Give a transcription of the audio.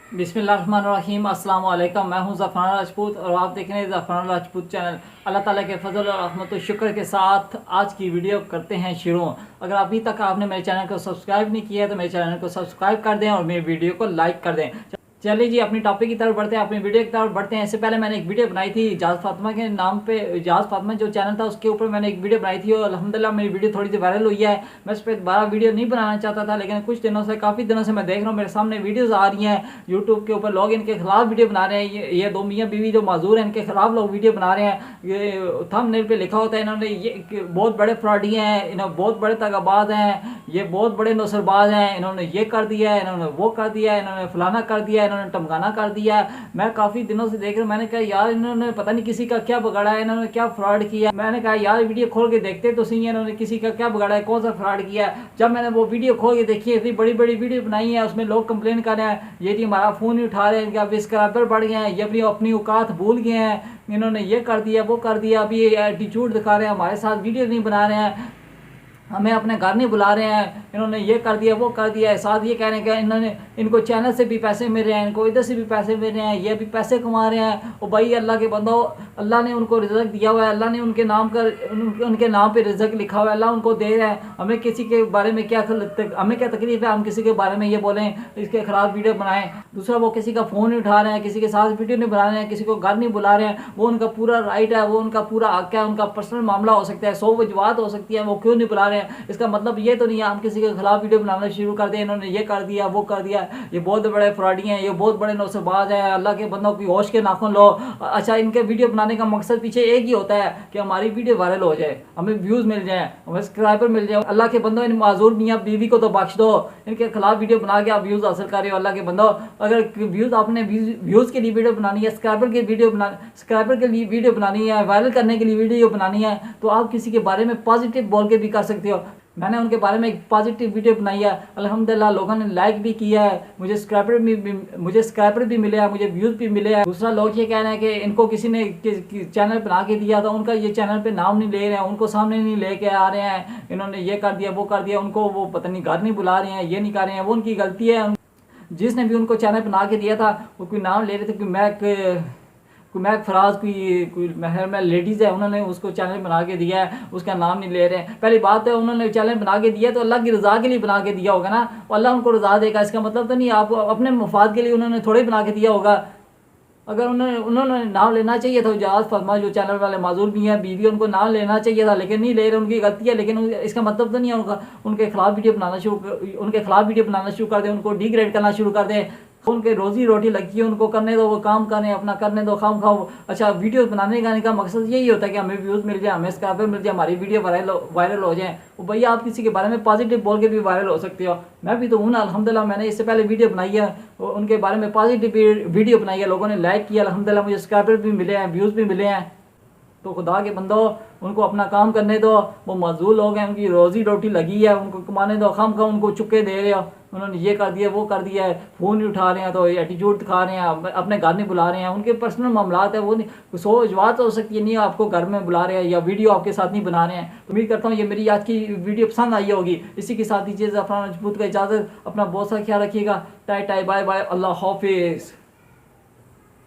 बिस्मिल्लाहिर्रहमानिर्रहीम अस्सलाम वालेकुम। मैं हूं ज़फ़रान राजपूत और आप देख रहे हैं ज़फ़रान राजपूत चैनल। अल्लाह ताला के फजल और रहमत और शुक्र के साथ आज की वीडियो करते हैं शुरू। अगर अभी तक आपने मेरे चैनल को सब्सक्राइब नहीं किया है तो मेरे चैनल को सब्सक्राइब कर दें और मेरी वीडियो को लाइक कर दें। चलिए जी, अपनी टॉपिक की तरफ बढ़ते हैं, अपनी वीडियो की तरफ बढ़ते हैं। इससे पहले मैंने एक वीडियो बनाई थी इजाज़ फातिमा के नाम पे। इजाज़ फातिमा जो चैनल था उसके ऊपर मैंने एक वीडियो बनाई थी और अल्हम्दुलिल्लाह मेरी वीडियो थोड़ी सी वायरल हुई है। मैं इस पर दोबारा वीडियो नहीं बनाना चाहता था, लेकिन कुछ दिनों से काफ़ी दिनों से मैं देख रहा हूँ मेरे सामने वीडियोज़ आ रही हैं यूट्यूब के ऊपर। लोग इनके खिलाफ वीडियो बना रहे हैं। ये दो मियाँ बीवी जो माजूर हैं इनके खिलाफ लोग वीडियो बना रहे हैं। ये थंबनेल पे लिखा होता है इन्होंने ये बहुत बड़े फ्रॉडी हैं, इन्होंने बहुत बड़े तगाबाज हैं, ये बहुत बड़े नौसरबाज हैं, इन्होंने ये कर दिया है, इन्होंने वो कर दिया है, इन्होंने फलाना कर दिया है, इन्होंने टमकाना कर दिया है। मैं काफ़ी दिनों से देख रहा हूँ। मैंने कहा यार इन्होंने पता नहीं किसी का क्या बिगाड़ा है, इन्होंने क्या फ्रॉड किया है। मैंने कहा यार वीडियो खोल के देखते तो सही है, इन्होंने किसी का क्या बिगाड़ा है, कौन सा फ्रॉड किया है। जब मैंने वो वीडियो खोल के देखी, इतनी बड़ी बड़ी वीडियो बनाई है, उसमें लोग कंप्लेन कर रहे हैं ये जी हमारा फ़ोन नहीं उठा रहे हैं, इनके सब्सक्राइबर बढ़ गए हैं, ये अपनी औकात भूल गए हैं, इन्होंने ये कर दिया वो कर दिया, अभी ये एटीट्यूड दिखा रहे हैं, हमारे साथ वीडियो नहीं बना रहे हैं, हमें अपने घर नहीं बुला रहे हैं, इन्होंने ये कर दिया वो कर दिया है। साथ ये कह रहे हैं कि इन्होंने इनको चैनल से भी पैसे मिल रहे हैं, इनको इधर से भी पैसे मिल रहे हैं, ये भी पैसे कमा रहे हैं। और भाई अल्लाह के बंदो, अल्लाह ने उनको रिज़्क दिया हुआ है, अल्लाह ने उनके नाम पे रिज़्क लिखा हुआ है, अल्लाह उनको दे रहा है। हमें किसी के बारे में हमें क्या तकलीफ है हम किसी के बारे में ये बोलें, इसके खिलाफ वीडियो बनाएं। दूसरा, वो किसी का फ़ोन नहीं उठा रहे हैं, किसी के साथ वीडियो नहीं बना रहे हैं, किसी को घर नहीं बुला रहे हैं, वो उनका पूरा राइट है, वो उनका पूरा हक है, उनका पर्सनल मामला हो सकता है, 100 वजूहात हो सकती है, वो क्यों नहीं बुला रहे हैं। इसका मतलब ये तो नहीं है हम किसी के खिलाफ वीडियो बनाना शुरू कर दें, इन्होंने ये कर दिया वो कर दिया, ये बहुत बड़े फ्रॉडी हैं, ये बहुत बड़े नौसरबाज हैं। अल्लाह के बंदों की होश के नाखून लो। अच्छा, इनके वीडियो बनाने का मकसद पीछे एक ही होता है कि हमारी वीडियो वायरल हो जाए, हमें व्यूज़ मिल जाए, हमें सब्सक्राइबर मिल जाए। अल्लाह के बंदों, इन माजूर मियाँ बीवी को तो बख्श दो, इनके खिलाफ वीडियो बना के आप व्यूज़ हासिल कर रहे हो। अल्लाह के बंदों, अगर व्यूज़ आपने व्यूज़ के लिए वीडियो बनानी है, सब्सक्राइबर के लिए वीडियो बनानी है, वायरल करने के लिए वीडियो बनानी है, तो आप किसी के बारे में पॉजिटिव बोल के भी कर सकते हो। मैंने उनके बारे में एक पॉजिटिव वीडियो बनाई है, अल्हम्दुलिल्लाह लोगों ने लाइक भी किया है, मुझे सब्सक्राइबर भी मिले हैं, मुझे व्यूज़ भी मिले हैं। दूसरा, लोग ये कह रहे हैं कि इनको किसी ने चैनल बना के दिया था, उनका ये चैनल पे नाम नहीं ले रहे हैं, उनको सामने नहीं लेके आ रहे हैं, इन्होंने ये कर दिया वो कर दिया, उनको वो पता नहीं घर नहीं बुला रहे हैं, ये नहीं कर रहे हैं, वो उनकी गलती है। जिसने भी उनको चैनल बना के दिया था वो कोई नाम ले रहे थे कि मैं फराज कोई मैं लेडीज़ है, उन्होंने उसको चैनल बना के दिया है, उसका नाम नहीं ले रहे हैं। पहली बात है, उन्होंने चैनल बना के दिया तो अल्लाह की रज़ा के लिए बना के दिया होगा ना, अल्लाह उनको रज़ा देगा। इसका मतलब तो नहीं आप अपने मफाद के लिए उन्होंने थोड़े बना के दिया होगा। अगर उन्होंने नाम लेना चाहिए था, इजाज़ फातिमा जो चैनल वाले माजूर भी हैं बीवी, उनको नाम लेना चाहिए था, लेकिन नहीं ले रहे, उनकी गलती है। लेकिन इसका मतलब तो नहीं है उनके खिलाफ वीडियो बनाना शुरू कर दें, उनको डिग्रेड करना शुरू कर दें। उनके रोजी रोटी लगी है, उनको करने दो, वो काम करें अपना, करने दो, खाम खाओ। अच्छा, वीडियो बनाने का मकसद यही होता है कि हमें व्यूज़ मिल जाए, हमें सब्सक्राइबर मिल जाए, हमारी वीडियो वायरल हो जाए। वो भैया आप किसी के बारे में पॉजिटिव बोल के भी वायरल हो सकते हो। मैं भी तो हूँ ना, अल्हम्दुलिल्लाह मैंने इससे पहले वीडियो बनाई है, उनके बारे में पॉजिटिव वीडियो बनाई है, लोगों ने लाइक किया, अल्हम्दुलिल्लाह मुझे सब्सक्राइबर भी मिले हैं, व्यूज़ भी मिले हैं। तो खुदा के बंदो, उनको अपना काम करने दो, वो मजदूर लोग हैं, उनकी रोजी रोटी लगी है, उनको कमाने दो, खाम खा उनको चुके दे रहे हो। उन्होंने ये कर दिया वो कर दिया है, फ़ोन नहीं उठा रहे हैं तो एटीट्यूड दिखा रहे हैं, अपने घर नहीं बुला रहे हैं, उनके पर्सनल मामलात है, वो नहीं 100 वजूहात हो सकती है, नहीं आपको घर में बुला रहे हैं या वीडियो आपके साथ नहीं बना रहे हैं। तो उम्मीद करता हूँ ये मेरी आज की वीडियो पसंद आई होगी। इसी के साथ दीजिए ज़फ़रान राजपूत का इजाज़त, अपना बहुत सा ख्याल रखिएगा। टाई टाई बाय बाय, अल्लाह हाफिज़।